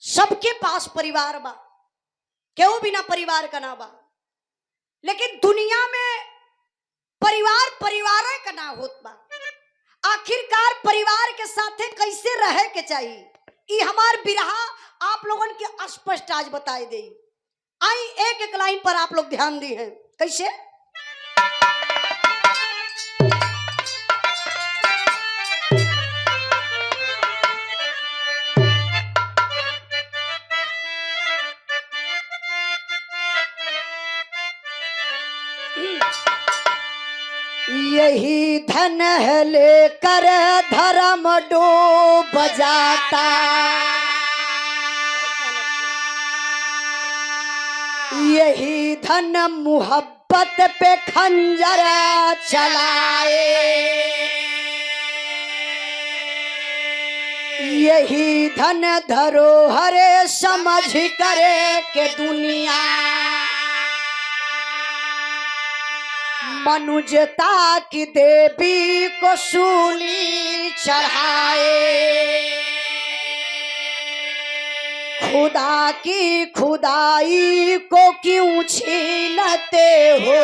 सबके पास परिवार बा, क्यों बिना परिवार का ना बा। लेकिन दुनिया में परिवार परिवार का ना होत बा। आखिरकार परिवार के साथे कैसे रहे के चाहिए, ये हमार बिरहा आप लोगन के स्पष्ट आज बताए दे। आई एक एक लाइन पर आप लोग ध्यान दी हैं। कैसे? यही धन है लेकर धर्म डूब जाता, यही धन मुहब्बत पे खंजर चलाए, यही धन धरोहर समझ करे के दुनिया मनुष्यता की देवी को सूली चढ़ाए। खुदा की खुदाई को क्यों छीनते हो,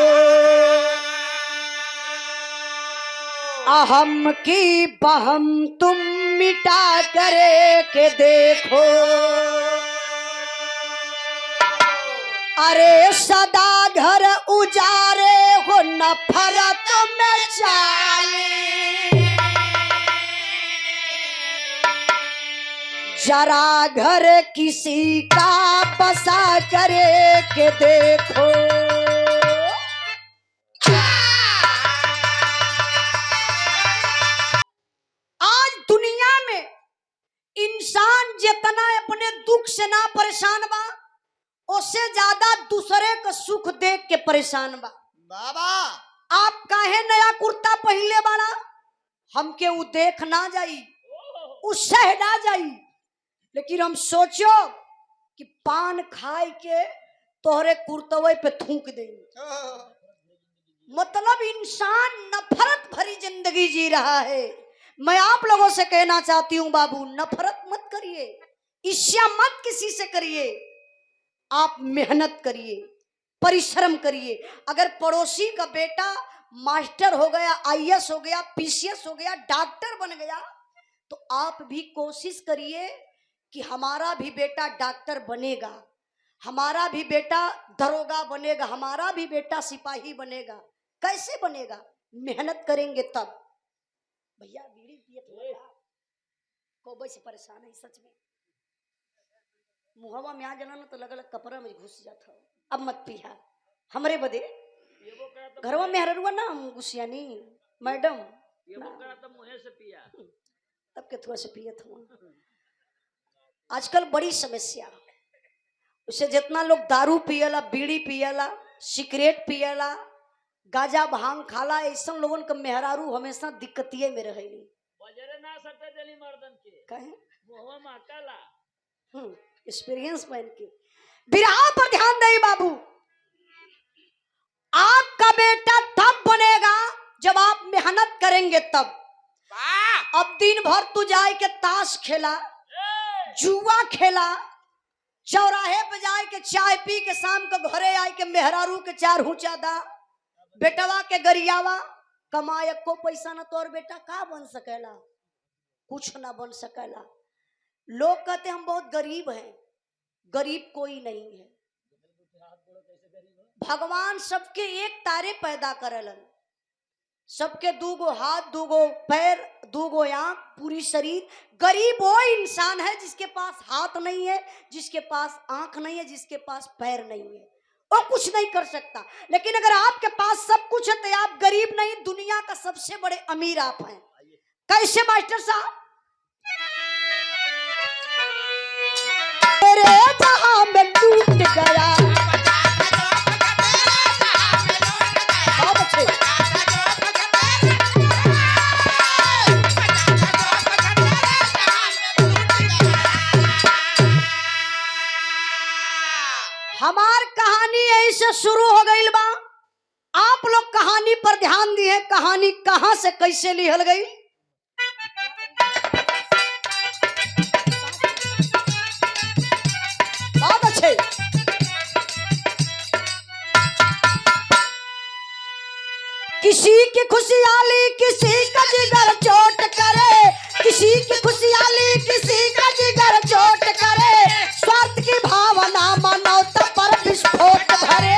अहम की बहम तुम मिटा करे के देखो। अरे सदा घर उजारे हो नफरत में जाले, जरा घर किसी का बसा करे के देखो। आज दुनिया में इंसान जितना अपने दुख से ना परेशान बा, उससे ज्यादा दूसरे का सुख देख के परेशान बा। बाबा आप काहे नया कुर्ता पहले बाड़ा, हमके वो देख ना जाई, उससे ना जाई, लेकिन हम सोचो कि पान खाए के तोहरे कुर्तवे पे थूक देंगे। मतलब इंसान नफरत भरी जिंदगी जी रहा है। मैं आप लोगों से कहना चाहती हूँ बाबू, नफरत मत करिए, ईर्ष्या मत किसी से करिए। आप मेहनत करिए, परिश्रम करिए। अगर पड़ोसी का बेटा मास्टर हो गया, आईएएस हो गया, पीसीएस हो गया, डॉक्टर बन गया, तो आप भी कोशिश करिए कि हमारा भी बेटा डॉक्टर बनेगा, हमारा भी बेटा दरोगा बनेगा, हमारा भी बेटा सिपाही बनेगा। कैसे बनेगा? मेहनत करेंगे तब। भैया बीड़ी पिए कोबे से परेशान है सच में, मुहवा में आ जाना तो अलग अलग कपड़ा में घुस जाता। अब मत पिया हमरे बदे, घरवा में हररुआ ना घुसियानी मैडम तब के थोड़ा से पियत हुआ। आजकल बड़ी समस्या, उससे जितना लोग दारू पियला, बीड़ी पियला, सिगरेट पियला, गाजा भांग खाला, ऐसा लोगन के मेहरारू हमेशा दिक्कतिये में रहेली। एक्सपीरियंस पहन के बिरहा पर ध्यान दे बाबू। आपका बेटा तब बनेगा जब आप मेहनत करेंगे तब। अब दिन भर तू जाए के ताश खेला, जुआ खेला, चौराहे पे जाए के चाय पी के शाम को घरे आए के मेहरारू के चार हुचा दा, बेटवा के गरियावा, कमाए को पैसा न तोर बेटा का बन सकेला, कुछ ना बन सकेला। लोग कहते हम बहुत गरीब हैं, गरीब कोई नहीं है। भगवान सबके एक तारे पैदा करेलन, सबके दूगो हाथ, दूगो पैर, दूगो आंख, पूरी शरीर। गरीब वो इंसान है जिसके पास हाथ नहीं है, जिसके पास आंख नहीं है, जिसके पास पैर नहीं है, वो कुछ नहीं कर सकता। लेकिन अगर आपके पास सब कुछ है तो आप गरीब नहीं, दुनिया का सबसे बड़े अमीर आप हैं। कैसे मास्टर साहब? तेरे जहां में लूट गया, हमार कहानी ऐसे शुरू हो गई बा। आप लोग कहानी पर ध्यान दिए, कहानी कहां से कैसे लिखल गई। की खुशहाली किसी का जिगर चोट करे, किसी की खुशहाली किसी का जिगर चोट करे, स्वार्थ की भावना मानवता पर विस्फोट भरे।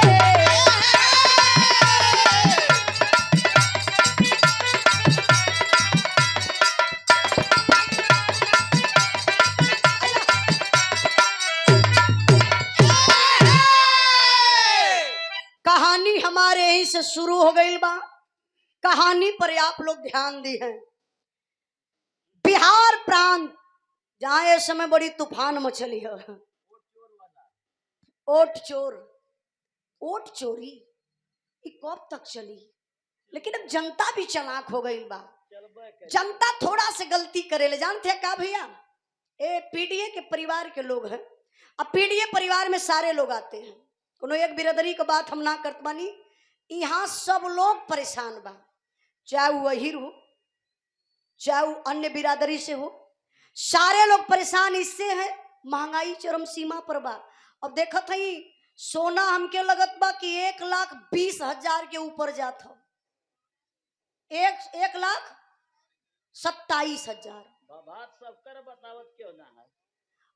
कहानी हमारे यहीं से शुरू हो गई बा। कहानी पर आप लोग ध्यान दी हैं। बिहार प्रांत जहां इस समय बड़ी तूफान मचली है, ओट चोर, ओट चोरी ये कब तक चली? लेकिन अब जनता भी चालाक हो गई बा। जनता थोड़ा से गलती करेले, जानते हैं का भैया? ए पीडीए के परिवार के लोग हैं। अब पीडीए परिवार में सारे लोग आते हैं, कोनो एक बिरादरी की बात हम ना करत बानी। यहाँ सब लोग परेशान बा, चाहे वो अहिर हो चाहे वो अन्य बिरादरी से हो, सारे लोग परेशान इससे हैं। महंगाई चरम सीमा पर बा। अब देखत हई सोना हमके लगत बा कि 1,20,000 के ऊपर जात हो। 1,27,000। सबकर बतावत क्यों ना है?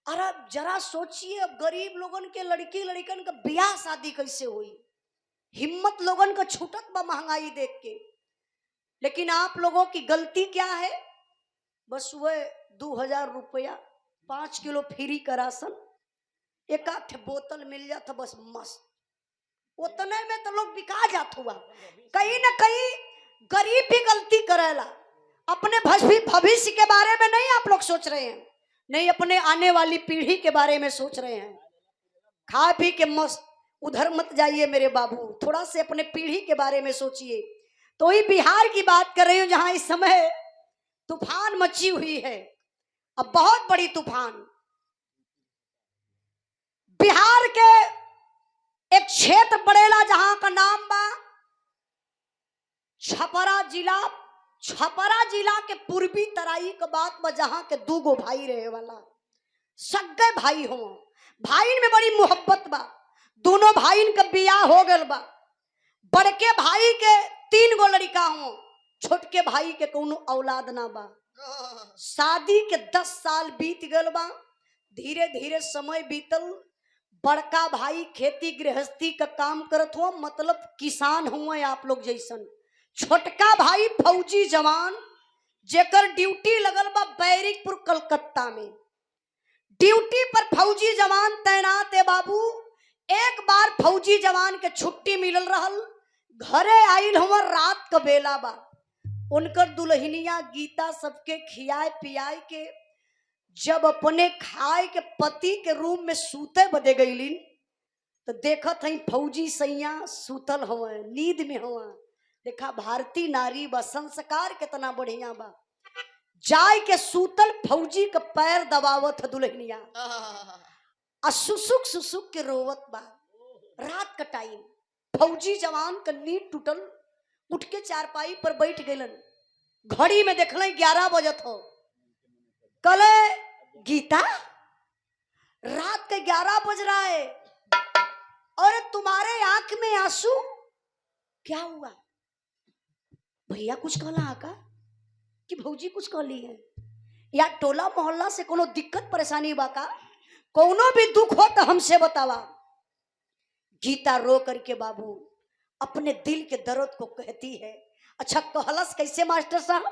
अरे जरा सोचिए, अब गरीब लोगन के लड़की लड़कन का ब्याह शादी कैसे हुई? हिम्मत लोगन का छूटत बा महंगाई देख के। लेकिन आप लोगों की गलती क्या है? बस वह 2,000 रुपया, 5 किलो फ्री का राशन, एक आठ बोतल मिल जाता बस मस्त। उतने में तो लोग बिका जात हुआ। कहीं ना कहीं गरीब भी गलती करेला। अपने भविष्य के बारे में नहीं आप लोग सोच रहे हैं, नहीं अपने आने वाली पीढ़ी के बारे में सोच रहे हैं। खा पी के मस्त उधर मत जाइए मेरे बाबू, थोड़ा से अपने पीढ़ी के बारे में सोचिए। तो ही बिहार की बात कर रही हूँ जहां इस समय तूफान मची हुई है। अब बहुत बड़ी तूफान। बिहार के एक क्षेत्र पड़ेला जहां का नाम बा छपरा जिला। छपरा जिला के पूर्वी तराई के बात बा, जहां के 2 गो भाई रहे वाला, सगे भाई हो। भाई में बड़ी मोहब्बत बा। दोनों भाई का बियाह हो गल बा। बड़के भाई के 3 गो लड़का हो, छोटके भाई के कोनो औलाद ना बा। शादी के 10 साल बीत गल बा। धीरे धीरे समय बीतल। बड़का भाई खेती गृहस्थी का काम करत हो, मतलब किसान हुए आप लोग जैसन। छोटका भाई फौजी जवान, जेकर ड्यूटी लगल बा बैरिकपुर कलकत्ता में। ड्यूटी पर फौजी जवान तैनात है बाबू। एक बार फौजी जवान के छुट्टी मिलल रहल, घरे आइल हुआ रात का बेला बा। उनकर दुल्हनिया गीता सबके खियाए पियाए के जब अपने खाए के पति के रूम में सूते बदे गईलिन, तो देखत हई फौजी सैया सूतल हुआ, नींद में हुआ। देखा भारतीय नारी बा, संस्कार कितना बढ़िया बा। जाय के सूतल फौजी का पैर दबावत है दुल्हनिया, और सुसुक सुसुक के रोवत बा। रात का टाइम, फौजी जवान का नींद टूटल, उठ के चारपाई पर बैठ गलन। घड़ी में देखल 11 बजत हो। कले गीता, रात के 11 बज रहा है और तुम्हारे आंख में आंसू, क्या हुआ? भैया कुछ कहला का कि भौजी कुछ कहली है, या टोला मोहल्ला से कोनो दिक्कत परेशानी बा का? कोनो भी दुख हो तो हमसे बतावा। गीता रो करके बाबू अपने दिल के दर्द को कहती है। अच्छा कहलस कैसे मास्टर साहब?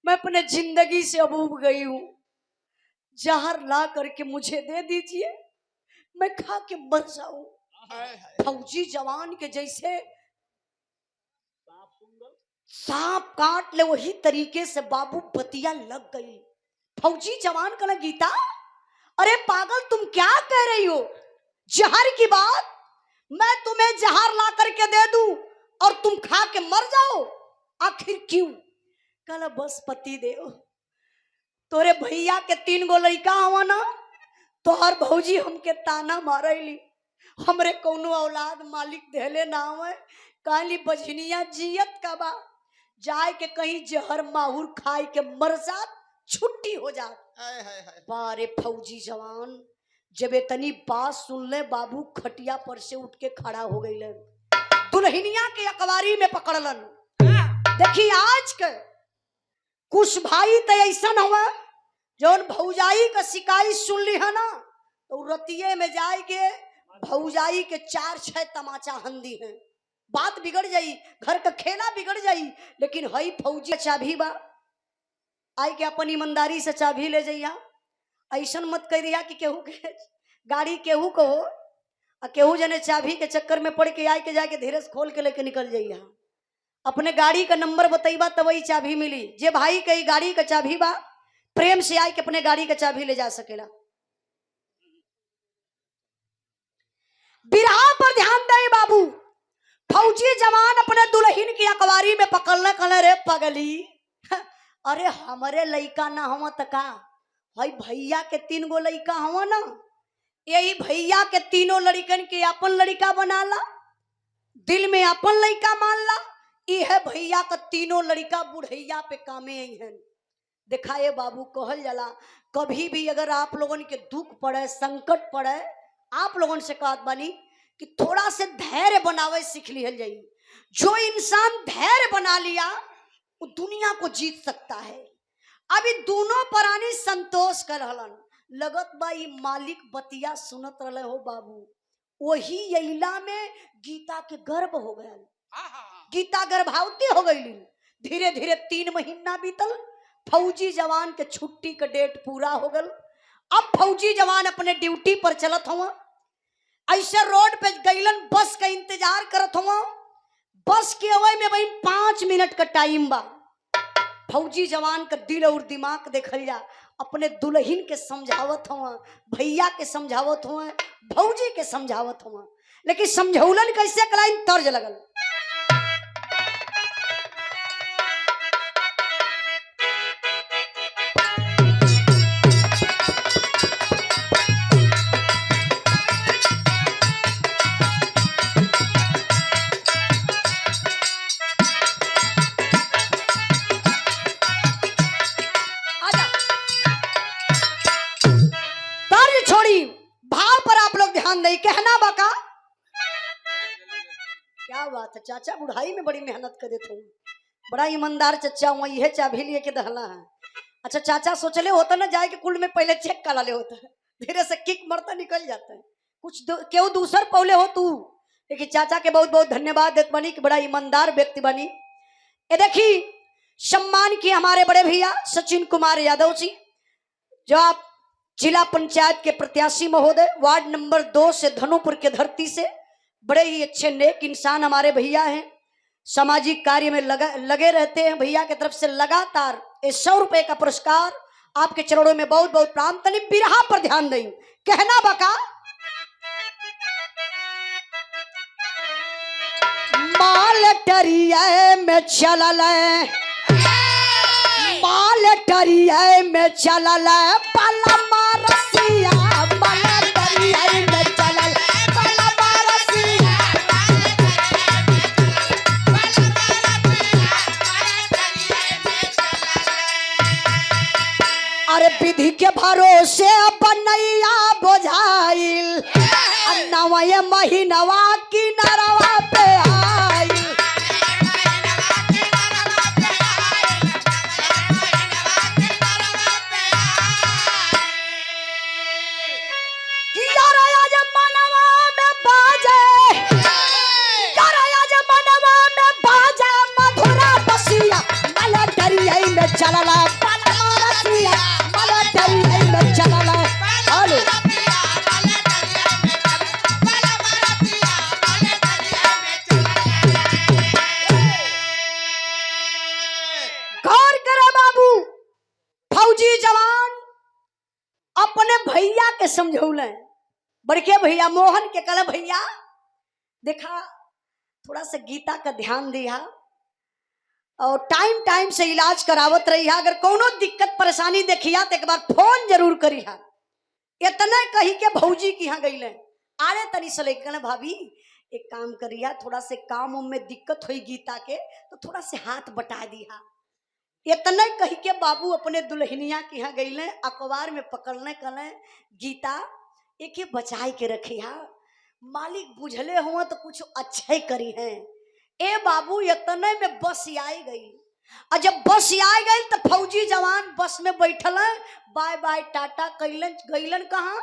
मैं अपने जिंदगी से अब उब गई हूं, जहर ला करके मुझे दे दीजिए, मैं खा के मर जाऊं। फौजी जवान के जैसे सांप काट ले वही तरीके से बाबू बतिया लग गई। फौजी जवान कहला गीता, अरे पागल तुम क्या कह रही हो? जहर की बात? मैं तुम्हें जहर ला करके दे दूं और तुम खा के मर जाओ, आखिर क्यों? कहला बस पति देव, तोरे भैया के 3 गो लड़का हुआ ना, तोहर भौजी हमके ताना मारैली, हमरे कोनो औलाद मालिक देले ना हुए। कहली बझनिया जियत का बा, जाए के कहीं जहर माहूर खाए के मर जात, छुट्टी हो जात। हाय हाय हाय। बारे फौजी जवान जब इतनी बात सुन ले बाबू खटिया पर से उठ के खड़ा हो गई, दुल्हनिया के अकबारी में पकड़लन। देखी आज के कुछ भाई तो ऐसा हुआ जौन भौजाई का शिकायत सुन ली है ना तो रतिये में जाएगे भौजाई के 4-6 तमाचा हंदी है, बात बिगड़ जाई, घर का खेला बिगड़ जाई। लेकिन हई फौजी चाबी बा, आई के अपन ईमानदारी से चाबी ले जाइया। ऐसा मत कह दिया कि केहू के गाड़ी केहू को और केहू जने चाबी के चक्कर में पड़ के आई के जाके धीरे से खोल के लेके निकल जाइया। अपने गाड़ी का नंबर बताइबा तब वही चाबी मिली। जे भाई के गाड़ी का चाबी बा प्रेम से आई के अपने गाड़ी का चाबी ले जा सकेला। बिरहा पर ध्यान दे बाबू। फौजी जवान अपने दुल्हन की अकबारी में पकड़ने कले रे पगली अरे हमारे लइका ना हम तका भाई भैया के 3 गो लइका हवा ना, यही भैया के तीनों लड़कन के अपन लड़का बना ला, दिल में अपन लड़का मान ला। यह भैया का तीनों लड़का बुढ़ैया पे कामे आई हैं। दिखाए बाबू कहल जाला कभी भी अगर आप लोगों के दुख पड़े संकट पड़े आप लोगों से कहत बानी कि थोड़ा से धैर्य बनावे सीख लिहल जाई। जो इंसान धैर्य बना लिया वो दुनिया को जीत सकता है। अभी दोनों प्राणी संतोष कर रहलन, लगत बा ई मालिक बतिया सुनत रहे हो बाबू। वही यैला में गीता के गर्भ हो गया, गीता गर्भवती हो गई। धीरे धीरे 3 महीना बीतल, फौजी जवान के छुट्टी का डेट पूरा हो गल। अब फौजी जवान अपने ड्यूटी पर चलत हुआ, ऐसे रोड पे गईलन बस का इंतजार करत हुआ। बस के अवय में भाई 5 मिनट का टाइम बा। फौजी जवान का दिल और दिमाग देखल जा, अपने दुल्हन के समझावत हुआ, भैया के समझावत हुआ, भौजी के समझावत हुआ, लेकिन समझौलन कैसे कलाइन तर्ज लगल। नहीं कहना बाका क्या बात है। चाचा बुढ़ाई में बड़ी मेहनत कर देते हो, बड़ा ईमानदार चचा हुआ, यह चाबी लिए के दहला है। अच्छा चाचा सोचले होता ना जाए के कुल में पहले चेक करा ले होता है, धीरे से किक मरता निकल जाता है, कुछ क्यों दूसर पौले हो तू। लेकिन चाचा के बहुत बहुत धन्यवाद देत बनी कि बड़ा ईमानदार व्यक्ति बनी। ये देखी सम्मान की हमारे बड़े भैया सचिन कुमार यादव जी, जो आप जिला पंचायत के प्रत्याशी महोदय, वार्ड नंबर 2 से धनुपुर के धरती से, बड़े ही अच्छे नेक इंसान हमारे भैया हैं, सामाजिक कार्य में लगे रहते हैं। भैया की तरफ से लगातार 100 रुपए का पुरस्कार आपके चरणों में बहुत बहुत प्रणाम। तनी बिरहा पर ध्यान दें, कहना बका माल टरिया में चलल, माल टरिया में चलल पलमा रसिया, माल टरिया में चलल पलमा रसिया। अरे विधि के भरोसे बनैया बोझाइल, नवय महीनवा की नरवा पे आइल। अपने भैया के समझौले, बड़के भैया मोहन के कल भैया देखा थोड़ा सा गीता का ध्यान दिया और टाइम टाइम से इलाज करावत रही है। अगर कोनो दिक्कत परेशानी देखिया तो एक बार फोन जरूर करी है। इतना कही के भौजी की यहाँ गई आरे तनी से लेकर भाभी एक काम करिया, थोड़ा से काम में दिक्कत हुई गीता के तो थोड़ा से हाथ बटा दिया। इतने कही के बाबू अपने दुल्हनिया के यहाँ गईले, अखबार में पकड़ने कले गीता एक ही बचाए के रखी हा, मालिक बुझले हुआ तो कुछ अच्छा ही करी है। ए बाबू इतने में बस आई गई, और जब बस आ गई तो फौजी जवान बस में बैठल, बाय बाय टाटा कैलन, गईलन कहाँ,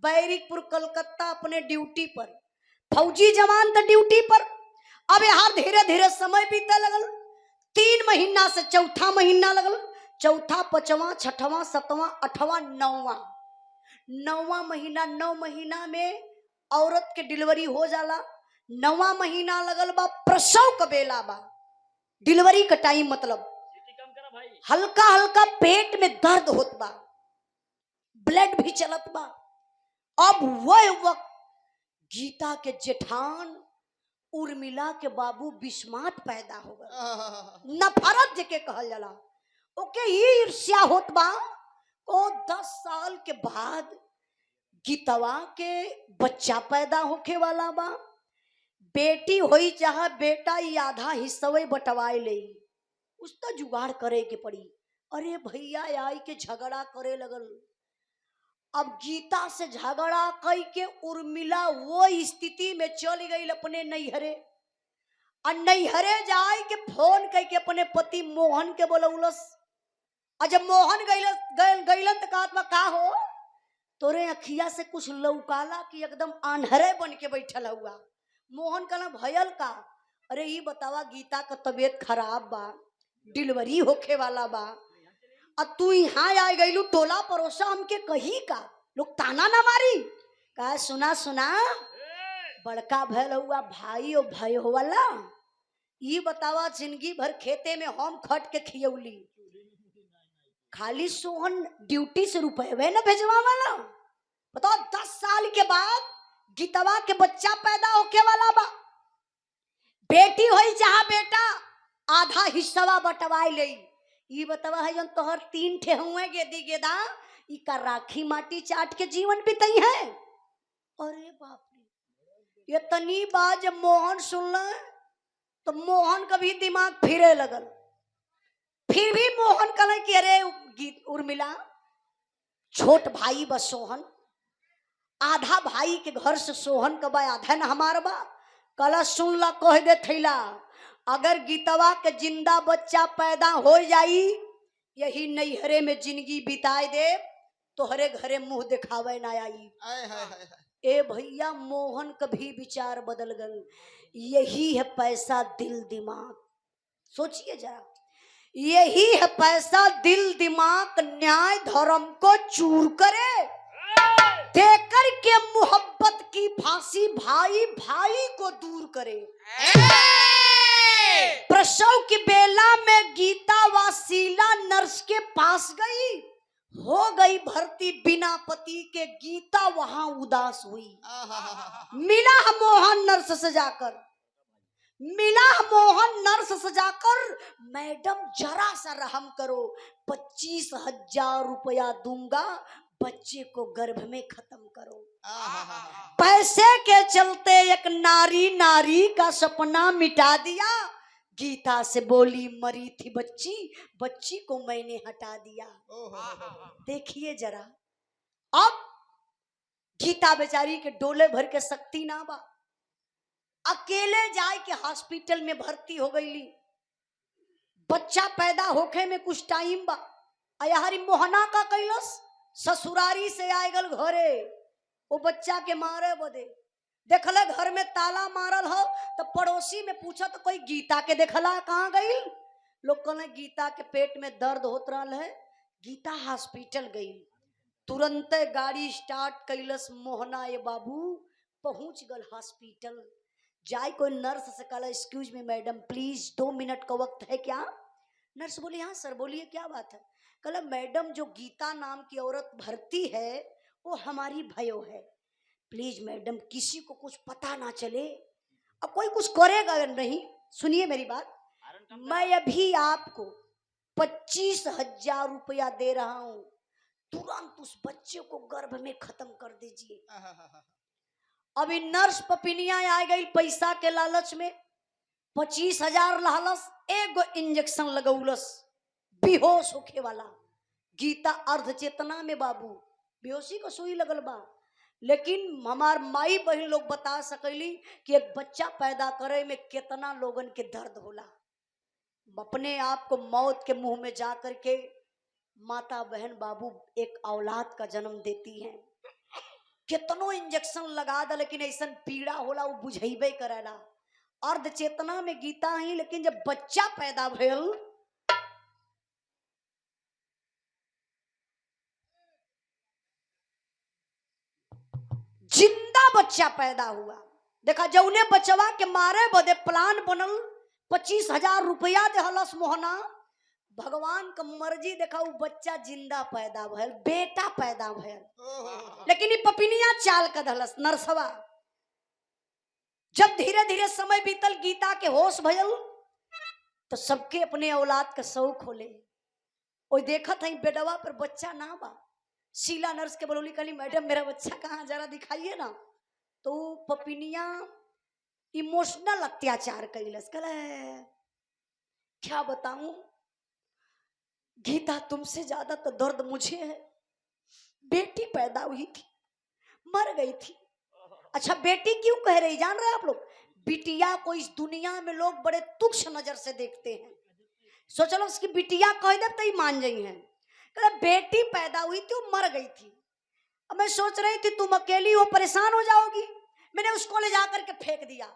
बैरिकपुर कलकत्ता अपने ड्यूटी पर। फौजी जवान तो ड्यूटी पर। अब यहाँ धीरे धीरे समय बीते लगल, 3 महीना से चौथा महीना लगल, चौथा, पांचवा, छठवां, सातवां, आठवां, नौवां महीना। 9 महीना में औरत के डिलीवरी हो जाला। 9वां महीना लगल बा, प्रसव का बेला बा, डिलीवरी का टाइम, मतलब हल्का हल्का पेट में दर्द होत बा, ब्लड भी चलत बा। अब वह वक्त गीता के जेठान उर्मिला के बाबू बिस्मात पैदा हो गए, नफरत जेके कहल जाला, ओके ईर्ष्या होत बा। ओ 10 साल के बाद गीतवा के बच्चा पैदा होके वाला बा, बेटी होई चाहे बेटा, ये आधा हिस्सा बंटवाए ले, उसका जुगाड़ करे के पड़ी। अरे भैया आई के झगड़ा करे लगल। अब गीता से झगड़ा कई के उर्मिला वो स्थिति में चल गई अपने नैहरे, और नैहरे जाए के फोन कई के अपने पति मोहन के बोलौलस। और जब मोहन गईलन तो कहत का हो, तोरे अखिया से कुछ लौकाला कि एकदम आन्हरे बन के बैठल हुआ। मोहन कहला भयल का, अरे ये बतावा गीता का तबीयत खराब बा, डिलीवरी होके वाला बा, अब तू यहाँ आ गईलू, टोला पड़ोसा हमके कही का, लोग ताना ना मारी। कहा सुना सुना, बड़का भैल हुआ भाई और भाई हो वाला, ये बतावा जिंदगी भर खेते में हम खट के खियौली, खाली सोहन ड्यूटी से रुपये न भेजवा वाला। बताओ 10 साल के बाद गीतवा के बच्चा पैदा होके वाला बा, बेटी होई जहाँ बेटा, आधा हिस्सा बटवाई ले। ये बतावा है जन तोहर 3 ठे हुए गेदी गेदा, इका राखी माटी चाट के जीवन बिताई है। अरे बाप रे, ये तनी बात जब मोहन सुनल तो मोहन का भी दिमाग फिरे लगल। फिर भी मोहन कहले कि अरे उर्मिला, छोट भाई बस सोहन, आधा भाई के घर से सोहन का बा, आधा न हमार बा। कला सुन ला, कह दे थैला, अगर गीतवा के जिंदा बच्चा पैदा हो जाई, यही नैहरे में जिंदगी बिताए दे, तोहरे घरे मुंह दिखावे ना आई। ए भैया, मोहन कभी विचार बदल गल। यही है पैसा, दिल दिमाग। सोचिए जरा, यही है पैसा, दिल दिमाग, न्याय धर्म को चूर करे, देकर के मोहब्बत की फांसी भाई भाई को दूर करे। प्रसव की बेला में गीता वासीला नर्स के पास गई, हो गई भर्ती बिना पति के। गीता वहां उदास हुई। मिला मोहन नर्स से जाकर, मैडम जरा सा रहम करो, 25,000 रुपया दूंगा, बच्चे को गर्भ में खत्म करो। पैसे के चलते एक नारी का सपना मिटा दिया। गीता से बोली, मरी थी बच्ची, बच्ची को मैंने हटा दिया। देखिए जरा, अब गीता बेचारी के डोले भर के शक्ति ना बा, अकेले जाए के हॉस्पिटल में भर्ती हो गईली। बच्चा पैदा होखे में कुछ टाइम बा, अयारी मोहना का कैलस, ससुरारी से आए गल घरे, वो बच्चा के मारे बदे देखले घर में ताला मारल हो, तो पड़ोसी में पूछा तो कोई गीता के देखला कहाँ गई। लोग कहले गीता के पेट में दर्द होत रहल है, गीता हॉस्पिटल गई। तुरंत गाड़ी स्टार्ट कैलस मोहना, ये बाबू पहुंच गल हॉस्पिटल। जाए कोई नर्स से कहला, excuse me madam please 2 minute का वक्त है क्या? नर्स बोली हाँ सर बोलिए क्या बात है। कहला मैडम जो गीता नाम की औरत भर्ती है वो हमारी भयो है, प्लीज मैडम किसी को कुछ पता ना चले। अब कोई कुछ करेगा नहीं, सुनिए मेरी बात, मैं अभी आपको 25,000 रुपया दे रहा हूं, तुरंत उस बच्चे को गर्भ में खत्म कर दीजिए। अभी नर्स पपिनिया आ गई पैसा के लालच में, 25,000 लालच, एगो इंजेक्शन लगौलस, बेहोश होके वाला। गीता अर्ध चेतना में बाबू, बेहोशी को सुई लगल बा। लेकिन हमार माई बहन लोग बता सकली कि एक बच्चा पैदा करे में कितना लोगन के दर्द होला। अपने आप को मौत के मुंह में जा करके माता बहन बाबू एक औलाद का जन्म देती हैं। कितनो इंजेक्शन लगा दे लेकिन ऐसा पीड़ा होला वो बुझेबे करेला। अर्ध चेतना में गीता ही, लेकिन जब बच्चा पैदा भेल जिंदा बच्चा पैदा हुआ। देखा जौने बचवा के मारे बदे प्लान बनल 25,000 रुपया देहलस मोहना। भगवान का मर्जी, देखा वो बच्चा जिंदा पैदा भयल, बेटा पैदा भयल। लेकिन ये पपिनिया चाल का दहलस नरसवा। जब धीरे धीरे समय बीतल, गीता के होश भयल तो सबके अपने औलाद का शौक होले। और देखा था बेडवा पर बच्चा ना बा। शीला नर्स के बोली, कहली मैडम मेरा बच्चा कहाँ, जरा दिखाइए ना। तो पपिनिया इमोशनल अत्याचार कैलस। कल क्या बताऊं गीता, तुमसे ज्यादा तो दर्द मुझे है। बेटी पैदा हुई थी, मर गई थी। अच्छा बेटी क्यों कह रही जान रहे आप लोग? बिटिया को इस दुनिया में लोग बड़े तुच्छ नजर से देखते हैं। सोचलो उसकी बिटिया कह दे तो ही मान जाई हैं। बेटी पैदा हुई थी, वो मर गई थी। अब मैं सोच रही थी तुम अकेली हो, परेशान हो जाओगी। मैंने उसको ले जाकर के फेंक दिया।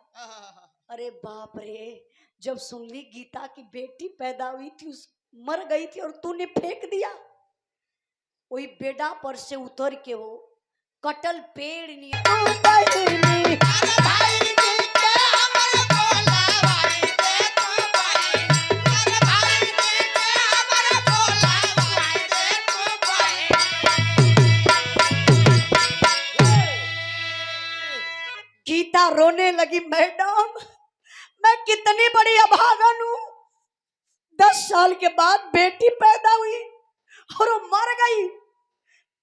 अरे बाप रे, जब सुन ली गीता की बेटी पैदा हुई थी, मर गई थी और तूने फेंक दिया। वही बेड़ा पर से उतर के वो कटल पेड़ नहीं गीता रोने लगी। मैडम मैं कितनी बड़ी अभागन हूं। 10 साल के बाद बेटी पैदा हुई और वो मर गई।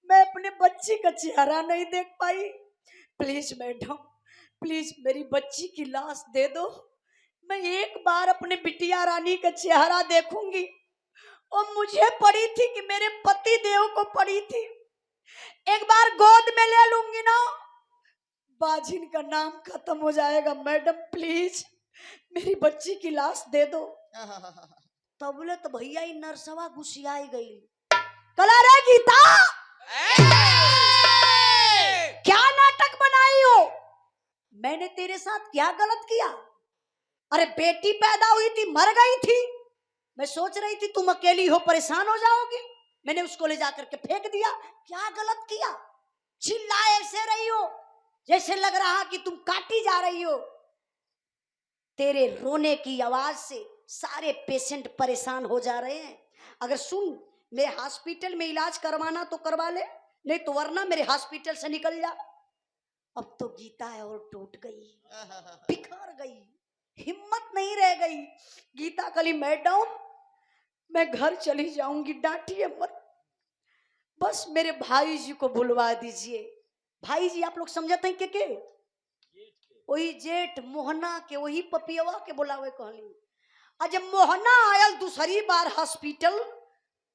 मैं अपने बच्ची का चेहरा नहीं देख पाई। प्लीज मैडम, प्लीज मेरी बच्ची की लाश दे दो। मैं एक बार अपने बिटिया रानी का चेहरा देखूंगी। और मुझे पड़ी थी कि मेरे पति देव को पड़ी थी। एक बार गोद में ले लूंगी ना, बाजिन का नाम खत्म हो जाएगा। मैडम प्लीज मेरी बच्ची की लाश दे दो। तब बोले तो भैया ही नरसवा गुस्सियाई गई। कला रे गीता, क्या नाटक बनाई हो? मैंने तेरे साथ क्या गलत किया? अरे बेटी पैदा हुई थी, मर गई थी। मैं सोच रही थी तुम अकेली हो, परेशान हो जाओगी। मैंने उसको ले जाकर के फेंक दिया। क्या गलत किया? चिल्लाए ऐसे रही हो जैसे लग रहा कि तुम काटी जा रही हो। तेरे रोने की आवाज से सारे पेशेंट परेशान हो जा रहे हैं। अगर सुन, मेरे हॉस्पिटल में इलाज करवाना तो करवा ले, नहीं तो वरना मेरे हॉस्पिटल से निकल जा। अब तो गीता है और टूट गई, बिखर गई, हिम्मत नहीं रह गई। गीता कली मैडम मैं घर चली जाऊंगी, डांटिए मत, बस मेरे भाई जी को बुलवा दीजिए। भाई जी आप लोग समझते हैं के वही जेठ मोहना के, वही पपियवा के बुलावे कहली। और जब मोहना आयल दूसरी बार हॉस्पिटल,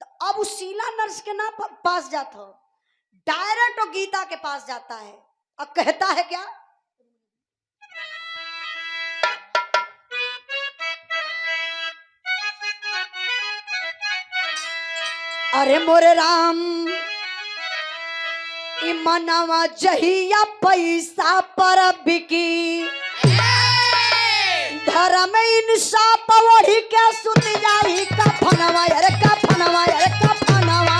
तो अब उस शीला नर्स के ना पास जाता, डायरेक्ट तो गीता के पास जाता है। अब कहता है क्या? अरे मोरे राम मनवा जहिया पैसा पर बिकी, धर्म इंसाफ वही के सुत जाई कफनवा। अरे कफनवा, अरे कफनवा।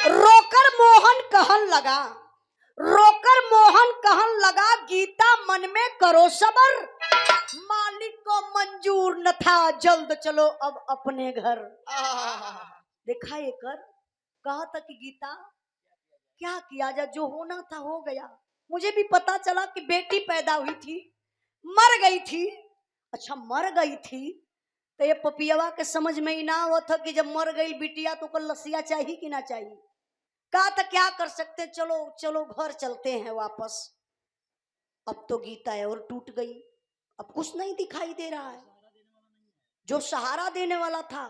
रोकर मोहन कहन लगा, रोकर मोहन कहन लगा, गीता मन में करो सबर, मालिक को मंजूर न था, जल्द चलो अब अपने घर। देखा ये कर, कहा था कि गीता क्या किया जाए, जो होना था हो गया। मुझे भी पता चला कि बेटी पैदा हुई थी, मर गई थी। अच्छा मर गई थी तो ये पपियवा के समझ में ही ना हुआ था कि जब मर गई बिटिया तो कल लसिया चाहिए कि ना चाहिए। कहा था क्या कर सकते, चलो चलो घर चलते हैं वापस। अब तो गीता है और टूट गई, अब कुछ नहीं दिखाई दे रहा है। जो सहारा देने वाला था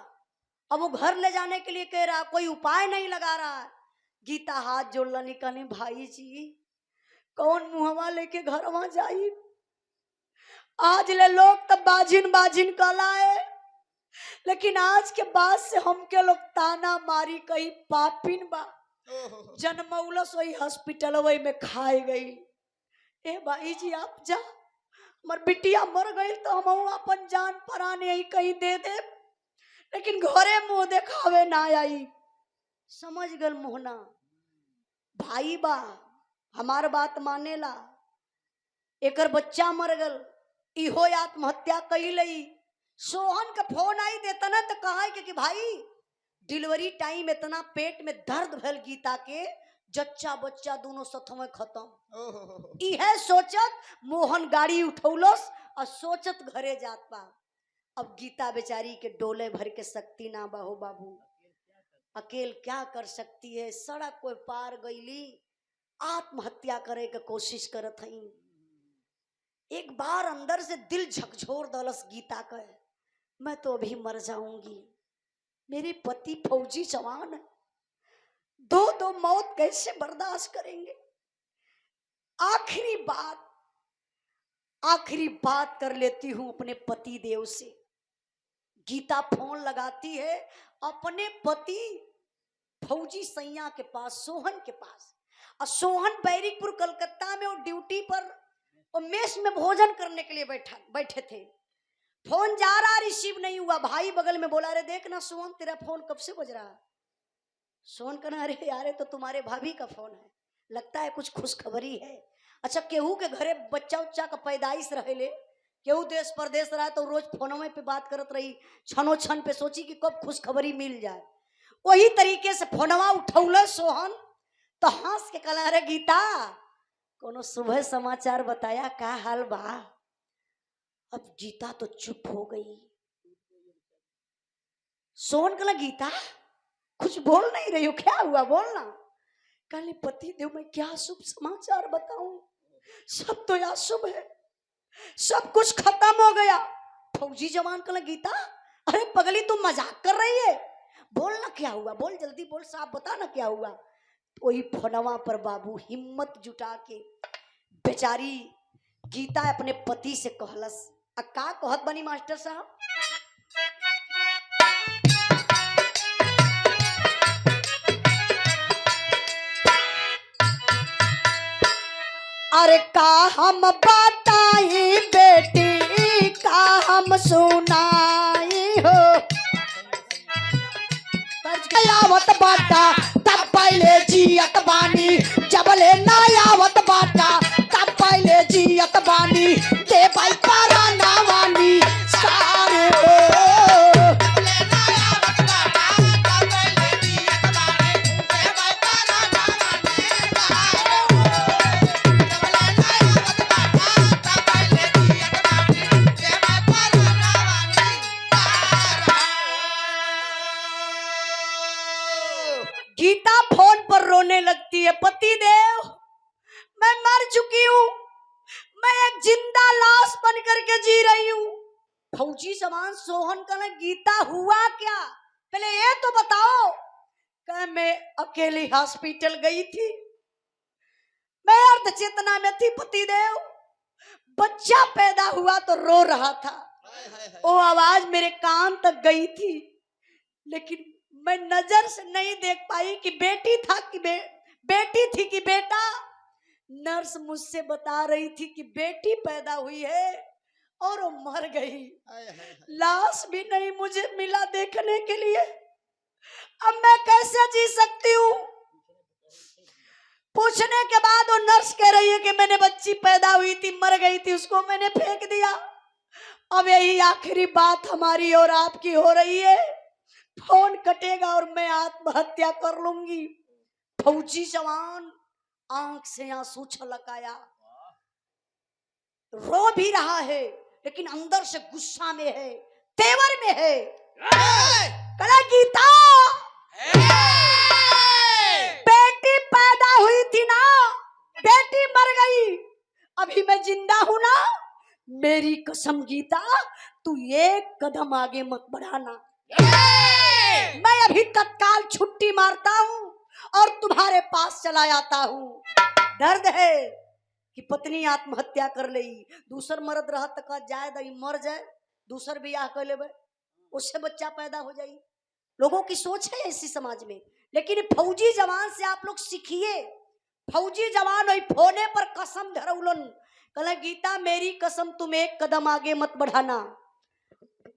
अब वो घर ले जाने के लिए कह रहा, कोई उपाय नहीं लगा रहा है। गीता हाथ जोड़ला निकाली, भाई जी कौन मुहवा लेके घर वहां जाई, आज ले लोग तब बाजिन बाजिन कला है, लेकिन आज के बाद से हमके लोग ताना मारी कहीं पापिन बा, जन्मौलस वही हॉस्पिटल वही में खाए गई। ए भाई जी आप जा, मर बिटिया मर गई तो हम अपन जान पराने ही कहीं दे दे, लेकिन घरे मुंह देखावे ना आई। समझ गल मोहना, भाई बा हमार बात मानेला, एकर बच्चा मर गल, इहो आत्महत्या कई लई। सोहन का फोन आई देता ना तो कहा कि भाई डिलीवरी टाइम इतना पेट में दर्द भल गीता के, जच्चा बच्चा दोनों सथवे खत्म। इहे सोचत मोहन गाड़ी उठौलस और सोचत घरे जात बा। अब गीता बेचारी के डोले भर के शक्ति ना बाहो बाबू, अकेल क्या कर सकती है, सड़क कोई पार गईली, आत्महत्या करे के कोशिश करत हई। एक बार अंदर से दिल झकझोर दलस गीता का, मैं तो अभी मर जाऊंगी, मेरे पति फौजी जवान है, दो मौत कैसे बर्दाश्त करेंगे। आखिरी बात कर लेती हूं अपने पति देव से। गीता फोन लगाती है अपने पति फौजी सैया के पास, सोहन के पास, और सोहन बैरिकपुर कलकत्ता में वो ड्यूटी पर और मेस में भोजन करने के लिए बैठे थे। फोन जा रहा, रिसीव नहीं हुआ। भाई बगल में बोला, अरे देख ना सोहन तेरा फोन कब से बज रहा है। सोहन कहना, अरे यार तो तुम्हारे भाभी का फोन है, लगता है कुछ खुशखबरी है। अच्छा केहू के घरे बच्चा उच्चा का पैदाइश रहे, केहू देश परदेश रहा तो रोज फोनवे पे बात करत रही, छनो छन पे सोची कि कब खुशखबरी मिल जाए। वही तरीके से फोनवा उठौल सोहन तो हंस के कहला, अरे गीता कोनो सुबह समाचार बताया, का हाल बा। अब गीता तो चुप हो गई। सोहन कहला, गीता कुछ बोल नहीं रही हो, क्या हुआ बोलना। कहले, पति देव मैं क्या शुभ समाचार बताऊं, सब तो अशुभ है, सब कुछ खत्म हो गया। फौजी जवान कहला, गीता अरे पगली तुम मजाक कर रही है, बोलना क्या हुआ, बोल जल्दी बोल, साफ बता ना क्या हुआ। तो वही फोनवा पर बाबू हिम्मत जुटा के बेचारी गीता अपने पति से कहलस, का कहत बनी मास्टर साहब, अरे का हम बताई बेटी, का हम सुनाई हो, आवत बाटा तब पहले जियत बानी, जबले ना आवत बाटा तब पहले जियत बानी, दे भाई पारा नावानी सारे हो। गीता फोन पर रोने लगती है, पति देव मैं मर चुकी हूँ, मैं एक जिंदा लाश बन करके जी रही हूँ। फौजी जवान सोहन कहने, गीता हुआ क्या, पहले ये तो बताओ। कह मैं अकेली हॉस्पिटल गई थी, मैं अर्ध चेतना में थी पति देव, बच्चा पैदा हुआ तो रो रहा था, वो आवाज मेरे कान तक गई थी, लेकिन मैं नजर से नहीं देख पाई कि बेटी था कि बेटी थी कि बेटा। नर्स मुझसे बता रही थी कि बेटी पैदा हुई है और वो मर गई, लाश भी नहीं मुझे मिला देखने के लिए, अब मैं कैसे जी सकती हूँ। पूछने के बाद वो नर्स कह रही है कि मैंने बच्ची पैदा हुई थी, मर गई थी, उसको मैंने फेंक दिया, अब यही आखिरी बात हमारी और आपकी हो रही है, फोन कटेगा और मैं आत्महत्या कर लूंगी। फौजी जवान आंख से आंसू छलकाया, रो भी रहा है लेकिन अंदर से गुस्सा में है, तेवर में है। कला गीता बेटी पैदा हुई थी ना, बेटी मर गई, अभी मैं जिंदा हूं ना, मेरी कसम गीता तू एक कदम आगे मत बढ़ाना, मैं अभी तत्काल छुट्टी मारता हूँ और तुम्हारे पास चला जाता हूँ। दर्द है कि पत्नी आत्महत्या कर ले, दूसर मर्द रहा तक जाए दई मर जाए, दूसर बियाह कर ले, उससे बच्चा पैदा हो जाए। लोगों की सोच है ऐसी समाज में। लेकिन फौजी जवान से आप लोग सीखिए। फौजी जवान वही फोने पर कसम धरौलन, कहला गीता मेरी कसम तुम एक कदम आगे मत बढ़ाना।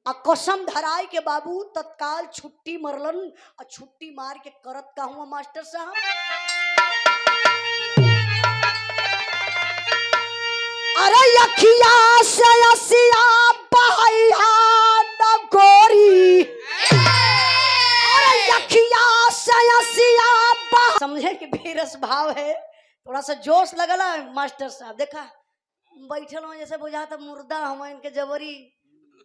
आ कसम धराय के बाबू तत्काल छुट्टी मरलन, और छुट्टी मार के करत का हुआ मास्टर साहब, अरे अखिया से असिया बहैया न गोरी, अरे अखिया से असिया बह, समझे कि बेरस भाव है, थोड़ा सा जोश लगला मास्टर साहब। देखा बैठल हो जैसे बुझाता मुर्दा हम इनके जबरी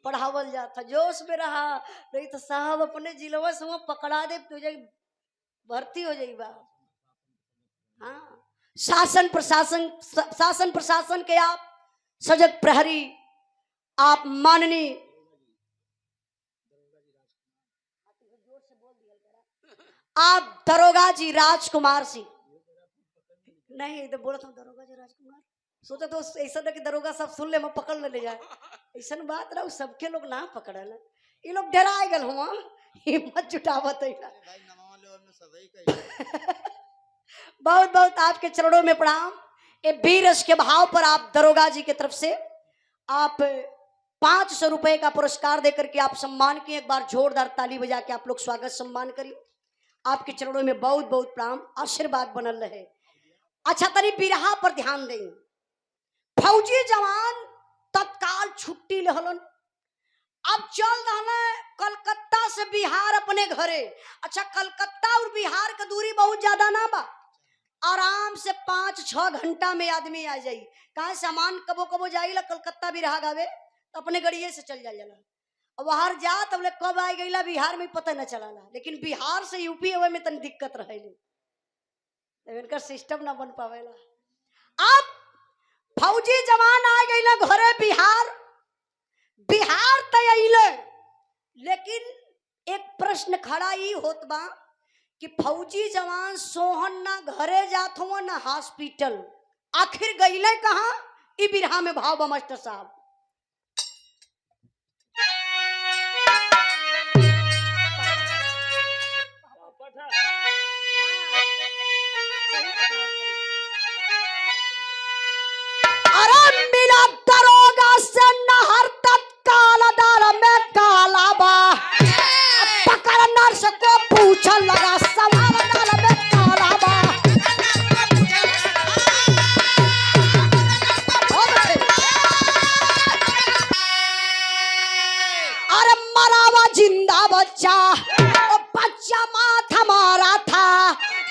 पढ़ावल जाता, जोश में रहा नहीं तो साहब अपने जिलवा से पकड़ा दे, तुझे भर्ती हो जाएगा। हाँ, शासन प्रशासन के आप सजग प्रहरी, आप माननीय आप दरोगा जी राजकुमार सिंह, नहीं तो बोला था दरोगा जी राजकुमार, सोचा तो ऐसा था कि दरोगा सब सुन ले मैं पकड़ ले जाए, ऐसा बात रहा सबके लोग ना पकड़ल, ये लोग डरा गल हुआ, हिम्मत जुटावत है। बहुत बहुत आपके चरणों में प्रणाम। ये वीरस के भाव पर आप दरोगा जी की तरफ से आप 500 रुपए का पुरस्कार देकर के आप सम्मान किए। एक बार जोरदार ताली बजा के आप लोग स्वागत सम्मान करिए। आपके चरणों में बहुत बहुत प्रणाम, आशीर्वाद बनल रहे। अच्छा तरी बिरहा पर ध्यान दें। फौजी जवान तत्काल छुट्टी लेहलन, अब चल रहा कलकत्ता से बिहार अपने घरे। अच्छा कलकत्ता और बिहार का दूरी बहुत ज्यादा ना बा, आराम से 5-6 घंटा में आदमी आ जाई। कहा सामान कबो कबो जाइला कलकत्ता बिरहा गावे तो अपने गड़िए से चल जाला, अब बाहर जा तब कब आ गईला बिहार में पता न चलाला। लेकिन बिहार से यूपी आवे में तन दिक्कत रहे, इनका सिस्टम ना बन पावेला। अब फौजी जवान आ गईला घरे बिहार, बिहार तैयार, लेकिन एक प्रश्न खड़ा ही होत बा कि फौजी जवान सोहन ना घरे जात हो ना हॉस्पिटल, आखिर गईले कहाँ? ई बिरहा में भाव बा मास्टर साहब। अरे मिला दरोगा से नहर तत्काल दार में काला बा, पकड़ नर्स को पूछा लगा सवाल दार में काला बा। अरे मरावा जिंदा बच्चा, बच्चा माथा मारा था,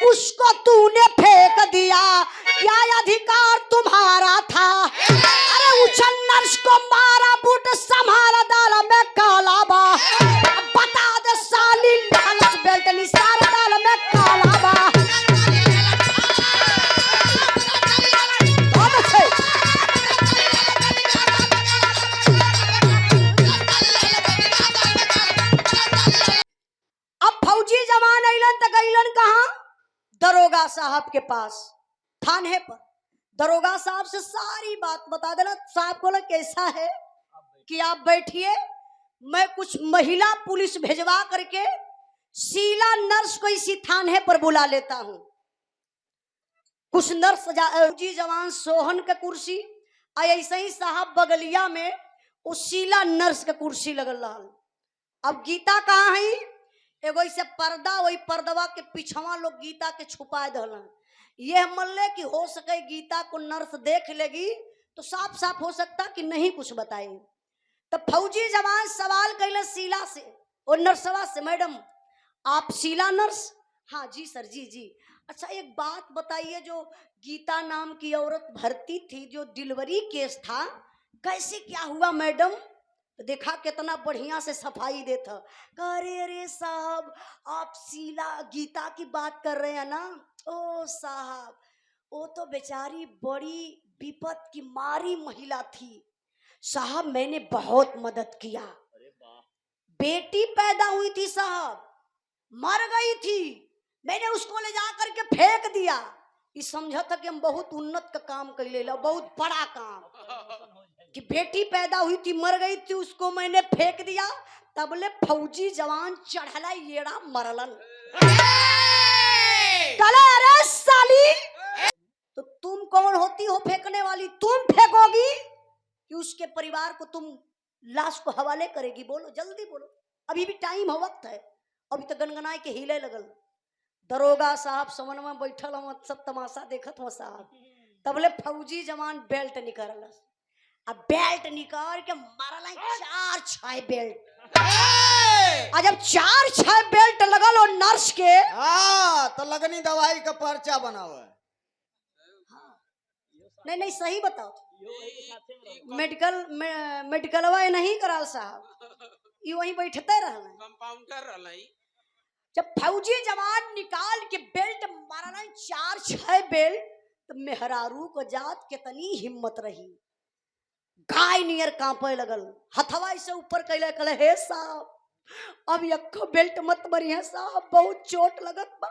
उसको तूने फेंक दिया, क्या अधिकार तुम्हारा था? अरे उछल नर्स को मारा, बूट संभाला दाल में काला बा, बता दे साली लालच बेल्ट निसार दाल में काला बा। अब फौजी जवान अइलन त गइलन कहाँ? दरोगा साहब के पास, थाने पर। दरोगा साहब से सारी बात बता देना। साहब बोला कैसा है कि आप बैठिए, मैं कुछ महिला पुलिस भेजवा करके शीला नर्स को इसी थाने पर बुला लेता हूं। कुछ नर्स फौजी जवान सोहन का कुर्सी, ऐसे ही साहब बगलिया में उस शीला नर्स का कुर्सी लगल रहा। अब गीता कहाँ है? एगो ऐसे पर्दा, वही पर्दवा के पिछवा लोग गीता के छुपा दलन। ये मल्ले कि हो सके गीता को नर्स देख लेगी तो साफ साफ हो सकता कि नहीं कुछ बताए। तो फौजी जवान सवाल कैले शीला से और नर्सवा से, मैडम आप शीला नर्स? हाँ जी सर, जी जी। अच्छा एक बात बताइए, जो गीता नाम की औरत भर्ती थी, जो डिलीवरी केस था, कैसे क्या हुआ मैडम? देखा कितना बढ़िया से सफाई देता। अरे अरे साहब आप शीला गीता की बात कर रहे हैं ना? ओ साहब वो तो बेचारी बड़ी विपत की मारी महिला थी, साहब मैंने बहुत मदद किया, अरे वाह। बेटी पैदा हुई थी साहब, मर गई थी, मैंने उसको ले जा करके फेंक दिया। ये समझा था कि हम बहुत उन्नत का काम कर ले, बहुत बड़ा काम, कि बेटी पैदा हुई थी मर गई थी उसको मैंने फेंक दिया, तबले फौजी जवान चढ़ला येड़ा मरलन। कला अरे साली, तो तुम कौन होती हो फेंकने वाली? तुम फेंकोगी कि उसके परिवार को तुम लाश को हवाले करेगी? बोलो जल्दी बोलो, अभी भी टाइम है, वक्त है, अभी तो गनगनाए के हिले लगल। दरोगा साहब समन में बैठल हम, सब तमाशा देखत हो साहब, तबले फौजी जवान बेल्ट निकाल, अब बेल्ट निकाल के मारल 4-6 बेल्ट। आज जब 4-6 बेल्ट लगल और नर्स के, हाँ तो लगनी दवाई का पर्चा बनाओ है। नहीं नहीं सही बताओ, यो वही के साथे में रहो। मेडिकलवा नहीं कराल साहब, ये वहीं बैठते रहल। कंपाउंडर रहलाई। जब फौजी जवान निकाल के बेल्ट मारना 4-6 बेल्ट, तो मेहरारू को जात कितनी हिम्मत रही, गाय नियर कांपे लगल, हथवा से ऊपर कैले कले हे साहब अब यक्को बेल्ट मत मरिए साहब, बहुत चोट लगत बा,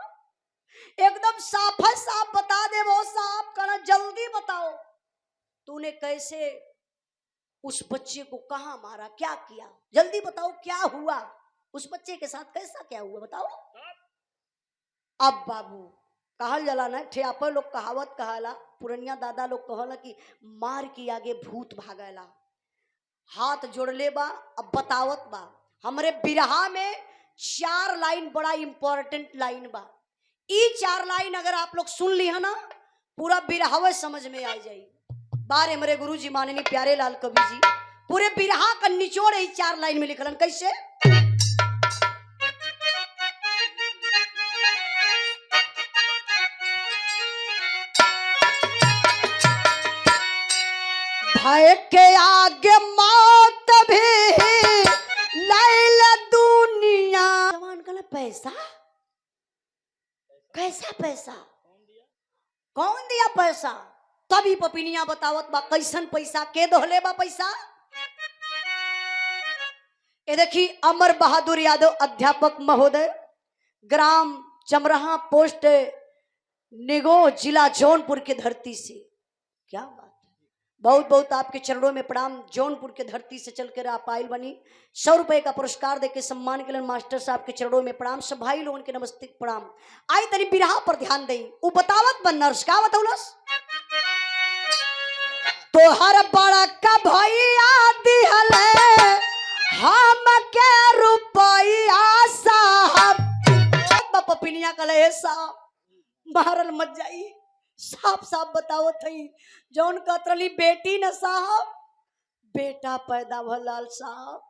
एकदम साफ है साहब बता दे वो साहब, कहना जल्दी बताओ तूने कैसे उस बच्चे को कहाँ मारा, क्या किया, जल्दी बताओ क्या हुआ, उस बच्चे के साथ कैसा क्या हुआ बताओ। अब बाबू कहल जला ना, ठेपा लोग कहावत कहाला, पुरनिया दादा लोग कहला कि मार के आगे भूत भागेला। हाथ जोड़ले बा, अब बतावत बा हमरे बिरहा में 4 लाइन बड़ा इंपॉर्टेंट लाइन बा। ई 4 लाइन अगर आप लोग सुन ली है ना, पूरा बिरहावे समझ में आ जाई। बारे हमारे गुरु जी माननीय प्यारे लाल कवि जी पूरे बिरहा का निचोड़ ई 4 लाइन में लिखलन। कैसे? भय के आगे मौत भी लैला दुनिया। जवान कहला पैसा, कैसा पैसा, कौन दिया पैसा? तभी पपिनिया बतावत बा कैसन पैसा, के दोहले बा पैसा। ये देखी अमर बहादुर यादव अध्यापक महोदय, ग्राम चमरहा, पोस्ट निगो, जिला जौनपुर की धरती से। क्या बात, बहुत बहुत आपके चरणों में प्रणाम। जौनपुर के धरती से चलकर आप आयल बनी, 100 रुपए का पुरस्कार देके सम्मान के लिए मास्टर साहब के चरणों में प्रणाम। सब भाई लोगों के नमस्ते प्रणाम। आई तनी बिरहा पर ध्यान दें, उ बतावत बन नर्स का बतौलस, तो हर बड़ा का भैया दिहले हम के रुपया साहब। पपिनिया कले साहब मारल मत जाई, साफ साफ बताओ थई जौन कतरली बेटी न साहब, बेटा पैदा भलाल साहब,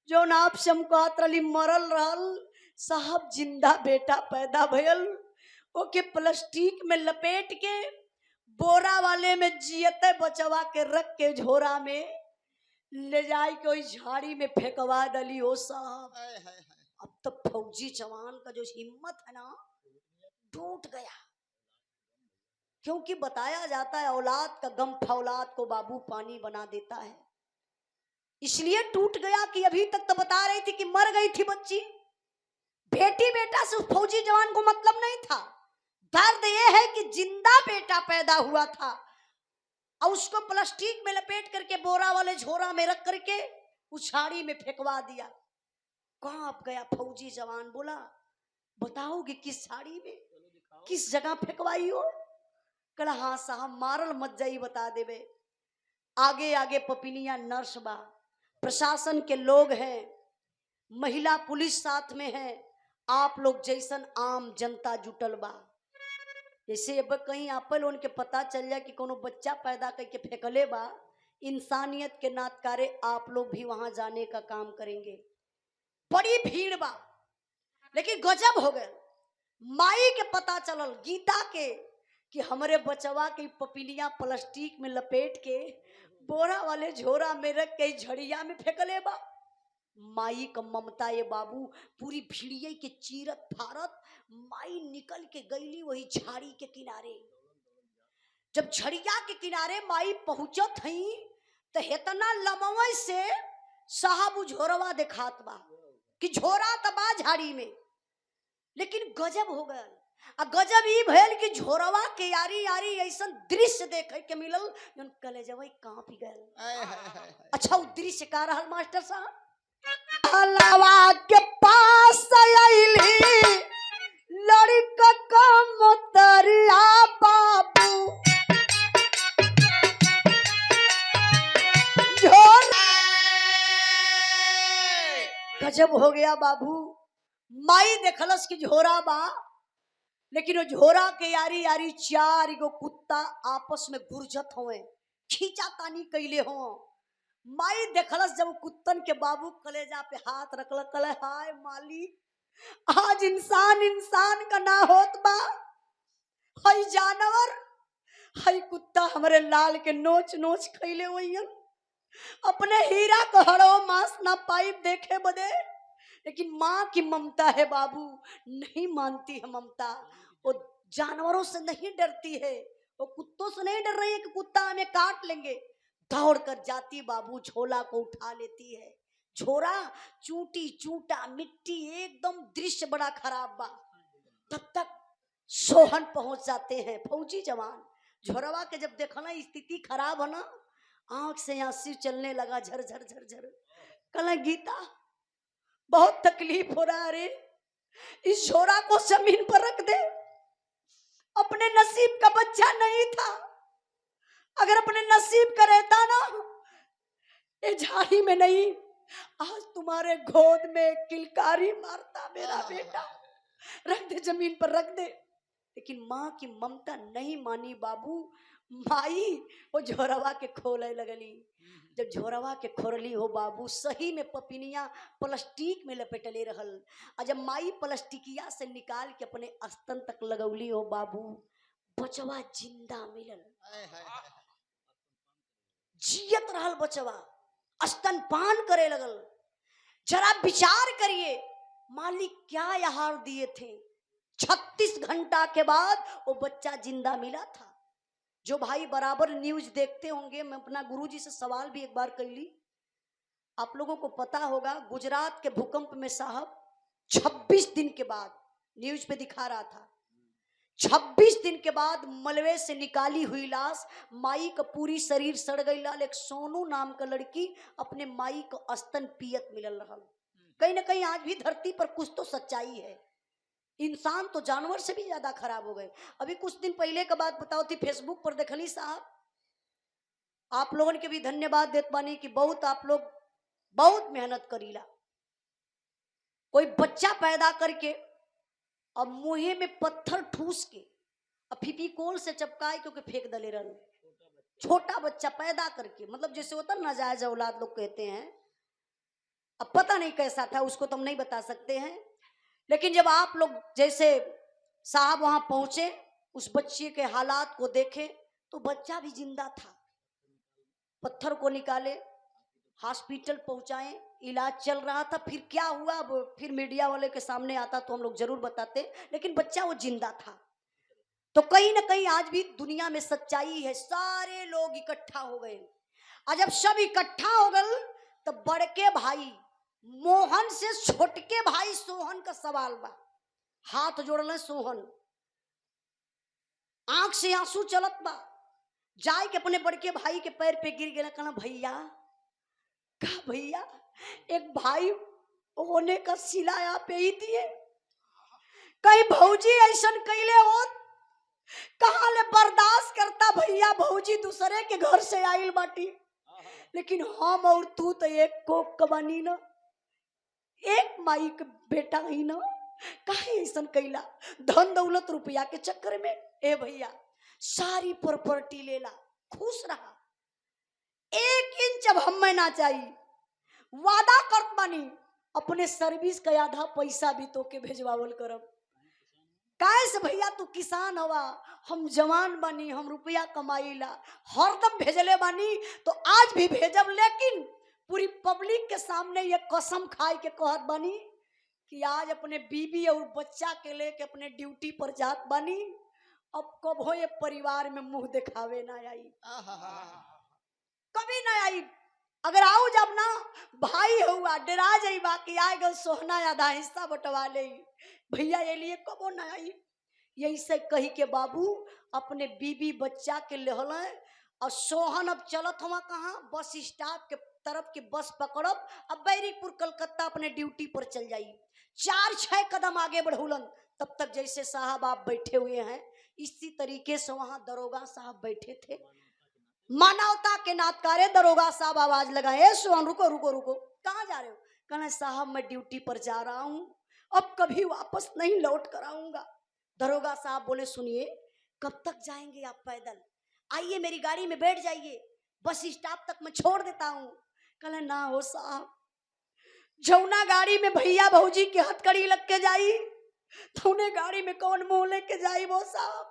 जौन आप शम कतरली मरल रहल साहब, जिंदा बेटा पैदा भयल, ओके प्लास्टिक में लपेट के बोरा वाले में जियते बचवा के रख के झोरा में ले जाए के वही झाड़ी में फेंकवा डली हो साहब। अब तो फौजी जवान का जो हिम्मत है ना टूट गया, क्योंकि बताया जाता है औलाद का गम फौलाद को बाबू पानी बना देता है, इसलिए टूट गया। कि अभी तक तो बता रही थी कि मर गई थी बच्ची, बेटी बेटा से उस फौजी जवान को मतलब नहीं था, दर्द यह है कि जिंदा बेटा पैदा हुआ था और उसको प्लास्टिक में लपेट करके बोरा वाले झोरा में रख करके उस झाड़ी में फेंकवा दिया। कहाँ आप गया फौजी जवान, बोला बताओगे किस झाड़ी में, किस जगह फेंकवाई हो? कहा हाँ साहब मारल मत जाई, बता देवे। आगे आगे पपिनिया नर्स बा, प्रशासन के लोग हैं, महिला पुलिस साथ में है, आप लोग जैसन आम जनता जुटल बा। जैसे अब कहीं आपल उनके पता चल जाए कि कोनो बच्चा पैदा करके फेंकले बा, इंसानियत के नातकारे आप लोग भी वहां जाने का काम करेंगे। बड़ी भीड़ बा, लेकिन गजब हो गए, माई के पता चलल गीता के कि हमारे बचवा के पपिनिया प्लास्टिक में लपेट के बोरा वाले झोरा में रख के झड़िया में फेंकले बा। माई का ममता ये बाबू पूरी भीड़िए के चीरत फारत माई निकल के गईली वही झाड़ी के किनारे। जब झड़िया के किनारे माई पहुंचत हई तो हेतना लमवई से साहब उ झोरवा दिखात बा कि झोरा त बा झाड़ी में, लेकिन गजब हो गया। आ गजब ई भइल कि झोरवा के यारी यारी ऐसा दृश्य देखे के मिलल जन कलेजवा कांप गए। अच्छा उ दृश्य का रहल मास्टर साहब? हलवा के पास आईली लड़का का मोतरिया बाबू, गजब हो गया बाबू। माई देखलस कि झोरा बा, लेकिन वो झोरा के यारी यारी चार गो कुत्ता आपस में गुरजत हुए, खींचा तानी कैले हो। माई देखलस जब कुत्तन के बाबू कलेजा पे हाथ रखल, कले हाय मालिक, आज इंसान इंसान का ना होत बा, हई जानवर हई कुत्ता हमरे लाल के नोच नोच खैले वही, अपने हीरा को हड़ो मांस ना पाइप देखे बदे। लेकिन माँ की ममता है बाबू, नहीं मानती है ममता। वो जानवरों से नहीं डरती है, वो कुत्तों से नहीं डर रही है कि कुत्ता हमें काट लेंगे। दौड़ कर जाती बाबू, झोला को उठा लेती है। झोरा चूटी चूटा मिट्टी, एकदम दृश्य बड़ा खराब बा। तब तक सोहन पहुंच जाते हैं फौजी जवान। झोरवा के जब देखना स्थिति खराब है ना, आंख से आंसू चलने लगा झर झर झर झर। कल गीता बहुत तकलीफ हो रहा, रे इस झोरा को जमीन पर रख दे, अपने नसीब का बच्चा नहीं था, अगर अपने नसीब का रहता ना, ये झाड़ी में नहीं, आज तुम्हारे गोद में किलकारी मारता मेरा बेटा, रख दे जमीन पर रख दे। लेकिन माँ की ममता नहीं मानी बाबू। माई वो झोरवा के खोले लगली। जब झोरवा के खोरली हो बाबू, सही में पपिनिया प्लास्टिक में लपेटले रहल। और जब माई प्लास्टिकिया से निकाल के अपने स्तन तक लगौली हो बाबू, बचवा जिंदा मिलल, जियत रहल बचवा, स्तनपान करे लगल। जरा विचार करिए मालिक क्या आहार दिए थे। 36 घंटा के बाद वो बच्चा जिंदा मिला था। जो भाई बराबर न्यूज देखते होंगे, मैं अपना गुरुजी से सवाल भी एक बार कर ली। आप लोगों को पता होगा गुजरात के भूकंप में साहब 26 दिन के बाद, न्यूज पे दिखा रहा था, 26 दिन के बाद मलबे से निकाली हुई लाश, माई का पूरी शरीर सड़ गई लाल। एक सोनू नाम का लड़की अपने माई को स्तन पियत मिलल रहा। कहीं ना कहीं आज भी धरती पर कुछ तो सच्चाई है। इंसान तो जानवर से भी ज्यादा खराब हो गए। अभी कुछ दिन पहले का बात बताओ थी, फेसबुक पर देखली साहब, आप लोगों के भी धन्यवाद देत बानी कि बहुत आप लोग बहुत मेहनत करीला। कोई बच्चा पैदा करके अब मुंहे में पत्थर ठूस के अब फिपिकोल से चपकाए क्योंकि फेंक दले रन। छोटा बच्चा पैदा करके, मतलब जैसे होता नाजायज औलाद लोग कहते हैं। अब पता नहीं कैसा था, उसको तो हम नहीं बता सकते हैं। लेकिन जब आप लोग जैसे साहब वहां पहुंचे, उस बच्चे के हालात को देखे, तो बच्चा भी जिंदा था। पत्थर को निकाले, हॉस्पिटल पहुंचाए, इलाज चल रहा था। फिर क्या हुआ, फिर मीडिया वाले के सामने आता तो हम लोग जरूर बताते, लेकिन बच्चा वो जिंदा था। तो कहीं ना कहीं आज भी दुनिया में सच्चाई है। सारे लोग इकट्ठा हो गए, और जब सब इकट्ठा हो गए तो बड़के भाई मोहन से छोटके भाई सोहन का सवाल बा। हाथ जोड़ल सोहन, आंख से आंसू चलत बा, जाए के अपने बड़के भाई के पैर पे गिर गया। कहना भैया, का भैया, एक भाई होने का सिलाया पे ही दिए, कहीं भौजी ऐसा कैले हो, कहाँ ले बर्दाश्त करता भैया, भौजी दूसरे के घर से आइल बाटी, लेकिन हम और तू तो एक कोक कबानी ना, एक माई के बेटा ही ना, काहे ऐसा कैला। धन दौलत रुपया के चक्कर में ए भैया सारी प्रॉपर्टी लेला, खुश रहा, 1 इंच अब हमें ना चाहिए। वादा करत बानी अपने सर्विस का आधा पैसा भी तो के भेजवावल करब। कैसे भैया तू किसान हवा, हम जवान बानी, हम रुपया कमाईला, हरदम भेजले बानी, तो आज भी भेजब। लेकिन पूरी पब्लिक के सामने ये कसम खाए के कहत बानी कि आज अपने बीबी और बच्चा के लेके अपने ड्यूटी पर जात बानी, अब कबो ये परिवार में मुंह दिखावे ना आई। कभी ना आई। अगर आओ जब ना भाई हुआ डरा जाई, बाकी आएगा सोहना आधा हिस्सा बंटवा ले भैया, ये लिए कबो ना आई। यही से कही के बाबू अपने बीबी बच्चा के लेहल और सोहन अब चलत हुआ कहाँ, बस स्टॉप के तरफ की बस पकड़ब, अब बैरीपुर कलकत्ता अपने ड्यूटी पर चल जाई। 4-6 कदम आगे बढ़ौलन, तब तक जैसे साहब आप बैठे हुए हैं इसी तरीके से वहां दरोगा साहब बैठे थे। मानवता के नातकारे दरोगा साहब आवाज लगाए, सोहन रुको रुको रुको, कहाँ जा रहे हो? कहना साहब मैं ड्यूटी पर जा रहा हूँ, अब कभी वापस नहीं लौट कर आऊंगा। दरोगा साहब बोले सुनिए, कब तक जाएंगे आप पैदल? आइए मेरी गाड़ी में बैठ जाइए, बस स्टॉप तक मैं छोड़ देता हूँ। कहले ना हो साहब, जौना गाड़ी में भैया भौजी की हथकड़ी लग के जाई तो उन्हें गाड़ी में कौन मुंह लेके जाई वो साहब?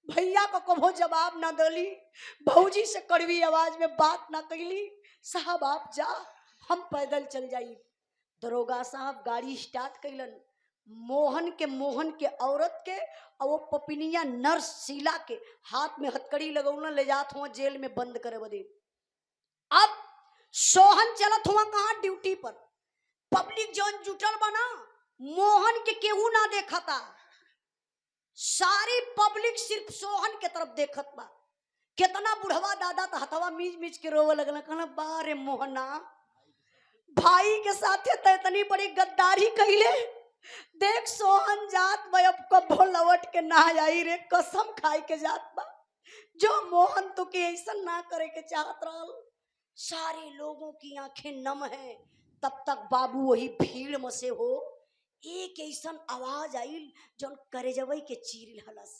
भैया को कभो जवाब ना दली, भौजी से कड़वी आवाज में बात ना कैली, साहब आप जा हम पैदल चल जाई। दरोगा साहब गाड़ी स्टार्ट कैलन, मोहन के औरत के और वो पपिनिया नर्स शीला के हाथ में हथकड़ी लगौना ले जात हुआ जेल में बंद करे बदे। अब सोहन चलत हुआ कहाँ, ड्यूटी पर। पब्लिक जौन जुटल बना, मोहन के केहू ना देखा था, सारी पब्लिक सिर्फ सोहन के तरफ देखत बा। कितना बुढ़वा दादा तो हथवा मीज मीज के रोवे लगल, कहना बारे मोहना भाई के साथे तो इतनी बड़ी गद्दारी कैले, देख सोहन जात बा अब कबो लौट के ना आई रे, कसम खाई के जात बा, जो मोहन तो के ऐसा ना करे के चाहत रहल। सारे लोगों की आंखें नम है। तब तक बाबू वही भीड़ में से हो एक ऐसा आवाज आई जौन करेजवई के चीर हलस।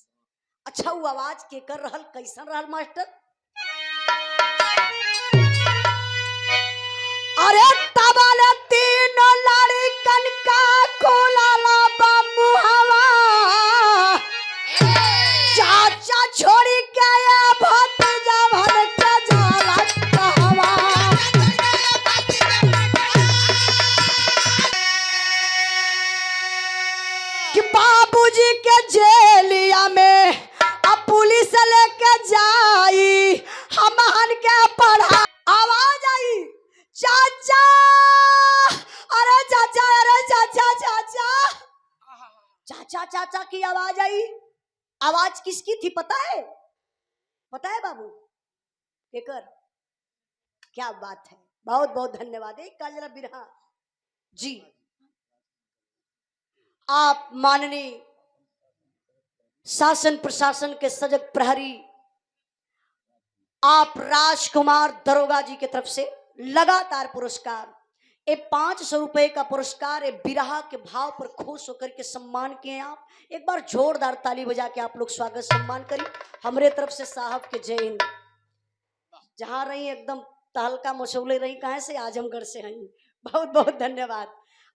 अच्छा वो आवाज के कर रहल, कैसन रहल मास्टर? अरे तबाले तीन लड़कन का खोलाला बामू हवा, चाचा छोड़ी के भतीजा भर के जाला कहवा। कि बाबूजी के जेलिया में अब पुलिस लेके जाई, हमहन के पढ़ा। आवाज आई चाचा, अरे चाचा, अरे चाचा चाचा चाचा चाचा की आवाज आई। आवाज किसकी थी पता है? पता है बाबू केकर? क्या बात है, बहुत बहुत धन्यवाद। एक का जरा बिरहा जी। आप माननीय शासन प्रशासन के सजग प्रहरी आप राजकुमार दरोगा जी की तरफ से लगातार पुरस्कार, ये 500 रुपए का पुरस्कार, ये बिरहा के भाव पर खुश होकर के सम्मान किए आप। एक बार जोरदार ताली बजा के आप लोग स्वागत सम्मान करिए हमारे तरफ से। साहब के जय हिंद। जहां रही एकदम तहलका मशौले रही, कहां से? आजमगढ़ से हैं। बहुत बहुत धन्यवाद।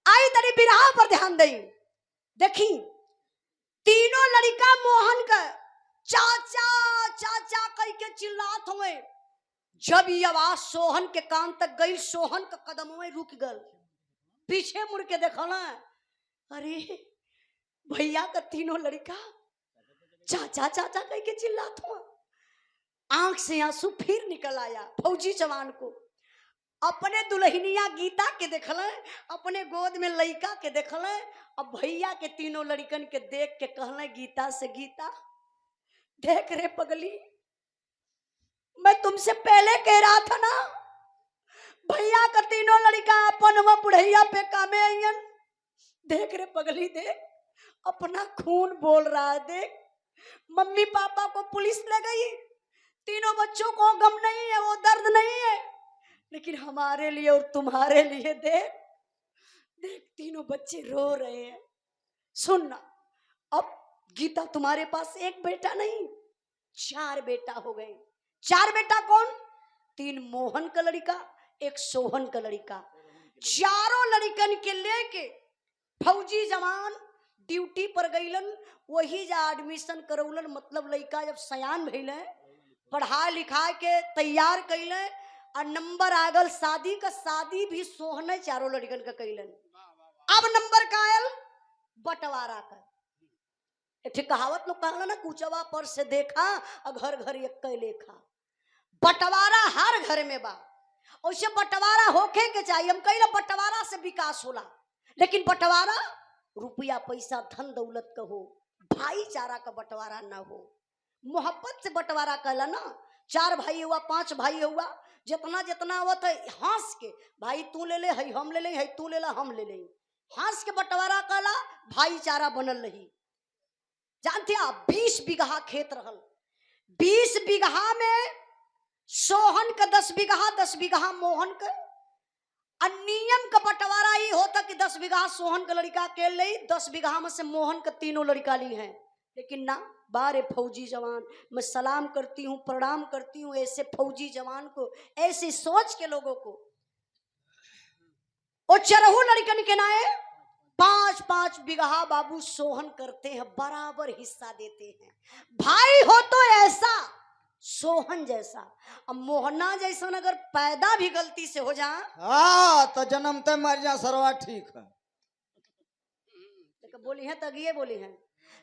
आई तरी बिरहा पर ध्यान दें। देखी तीनों लड़का मोहन का चाचा चाचा कह के चिल्लात हुए। जब ये आवाज सोहन के कान तक गई, सोहन का कदम में रुक गल, पीछे मुड़ के देखला, अरे भैया का तीनों लड़का चाचा चाचा कह के चिल्लात हुआ। आंख से आंसू फिर निकल आया फौजी जवान को। अपने दुल्हनिया गीता के देखल, अपने गोद में लड़का के देखल, अब भैया के तीनों लड़कन के देख के कहले गीता से, गीता देख रे पगली, मैं तुमसे पहले कह रहा था ना भैया का तीनों लड़का अपन बुढ़ैया पे कामे आयन। देख रे पगली, देख अपना खून बोल रहा है, देख मम्मी पापा को पुलिस ले गई, तीनों बच्चों को गम नहीं है, वो दर्द नहीं है, लेकिन हमारे लिए और तुम्हारे लिए देख देख तीनों बच्चे रो रहे हैं। सुनना, अब गीता तुम्हारे पास एक बेटा नहीं 4 बेटा हो गए। 4 बेटा कौन? 3 मोहन का लड़का, 1 सोहन का लड़का। चारों लड़कन के लेके फौजी जवान ड्यूटी पर गईलन, वही जा एडमिशन करौलन। मतलब लड़का जब सयान भइले, पढ़ा लिखा के तैयार कैले और नंबर आ गल शादी का, शादी भी सोहने चारों लड़कन का कैलन। अब नंबर का आयल बंटवारा कर। एक कहावत लोग कहला ना, कुचवा पर से देखा और घर घर एक लेखा। बंटवारा हर घर में बा, वैसे बंटवारा होखे के चाहिए। हम कहिला बंटवारा से विकास होला, लेकिन बंटवारा रुपया पैसा धन दौलत का हो, भाईचारा का बंटवारा ना हो, मोहब्बत से बंटवारा कहला ना। 4 भाई हुआ 5 भाई हुआ, जितना जितना हुआ था हंस के, भाई तू ले ले, है हम ले ले, है तू ले ला हम ले ले, हंस के बंटवारा कहला, भाईचारा बनल रही। जानते आप 20 बीघा खेत रहल, 20 बीघा में सोहन का 10 बीघा, 10 बीघा मोहन का। नियम का बंटवारा ही होता कि 10 बीघा सोहन का लड़का के ले, 10 बीघा में से मोहन का तीनों लड़का ली हैं। लेकिन ना, बारे फौजी जवान, मैं सलाम करती हूँ, प्रणाम करती हूँ ऐसे फौजी जवान को, ऐसी सोच के लोगों को। वो चरहू लड़कन के नाए 5-5 बीघा बाबू सोहन करते हैं, बराबर हिस्सा देते हैं। भाई हो तो ऐसा सोहन जैसा। अब मोहना जैसा अगर पैदा भी गलती से हो जा, हाँ तो जन्मते मर जा सरवा ठीक है। बोली है तगिए बोली है,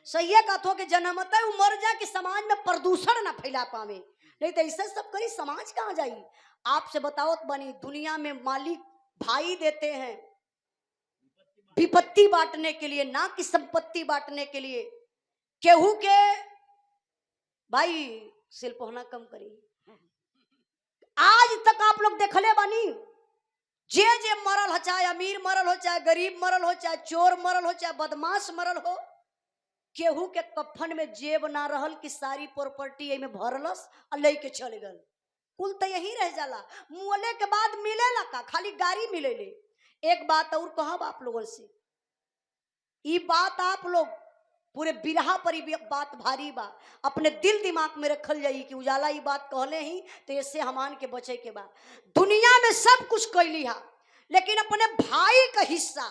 सही है कथो के जन्मते मर जा कि समाज में प्रदूषण ना फैला पावे, नहीं तो ऐसा सब करी समाज कहाँ जाई। आपसे बताओ बनी, दुनिया में मालिक भाई देते हैं विपत्ति बांटने के लिए, ना कि संपत्ति बांटने के लिए। केहू के भाई सिल पहना कम करी। आज तक आप लोग देखले बानी, जे जे मरल हो, चाहे अमीर मरल हो, चाहे गरीब मरल हो, चाहे चोर मरल हो, चाहे बदमाश मरल हो, केहू के कफन में जेब ना रहल कि सारी प्रॉपर्टी में भरलस और लेके चल गल। कुल तो यही रह जाला, मुअले के बाद मिलेला का, खाली गाड़ी मिलेले। एक बात और कहब आप लोगों से, ये बात आप लोग पूरे बिरहा पर ही बात भारी बा, अपने दिल दिमाग में रखल जाई कि उजाला ये बात कहले ही तो इससे हमान के बचे के बा। दुनिया में सब कुछ कैली हा, लेकिन अपने भाई का हिस्सा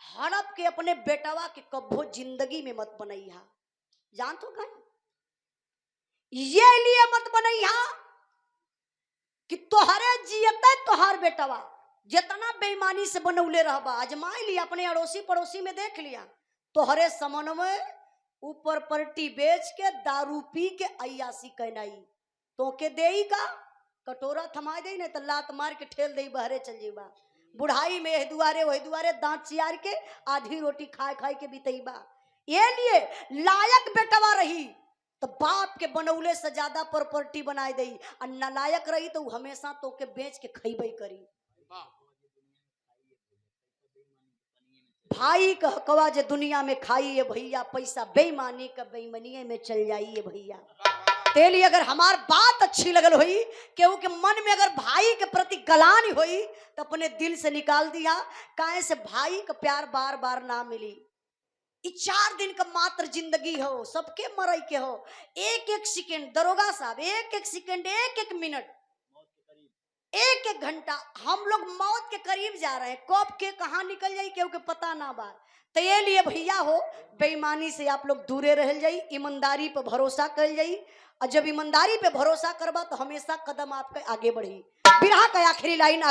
हड़प के अपने बेटवा के कब्बो जिंदगी में मत बनई हा। जान तो कहीं ये लिए मत बनई हा कि तोहरे जियते तोहार बेटवा जितना बेईमानी से बनौले रहबा, आजमाई लिया, अपने अड़ोसी पड़ोसी में देख लिया, तोहरे समन में ऊपर पर्टी बेच के दारू पी के अयासी कहनाई, तो के देई का कटोरा थमा दे, नहीं तो लात मार के ठेल दे बहरे चल जीबा। बुढ़ाई में एह दुआरे वही दुआरे दांत चियार के आधी रोटी खाए खाए के बीतईबा। ये लिए लायक बेटवा रही तो बाप के बनौले से ज्यादा प्रॉपर्टी बनाए दई, और नालायक रही तो हमेशा तो के बेच के खइबई करी। भाई का हकवा जे दुनिया में खाइए भैया, पैसा बेईमानी का बेईमानी में चल जाइए भैया। तेली अगर हमार बात अच्छी लगल हुई, केहू के मन में अगर भाई के प्रति गलानी हुई तो अपने दिल से निकाल दिया, काहे से भाई का प्यार बार बार ना मिली। 4 दिन का मात्र जिंदगी हो, सबके मरई के हो। एक एक सेकेंड, दरोगा साहब, एक एक सेकेंड, एक एक मिनट, एक एक घंटा हम लोग मौत के करीब जा रहे हैं। कब के कहाँ निकल जाई केहू के पता ना बा। तो ये लिए भैया हो, बेईमानी से आप लोग दूरे रह जाई, ईमानदारी पर भरोसा कर जाई, और जब ईमानदारी पे भरोसा करबा तो हमेशा कदम आपका आगे बढ़ी। बिरहा का आखिरी लाइन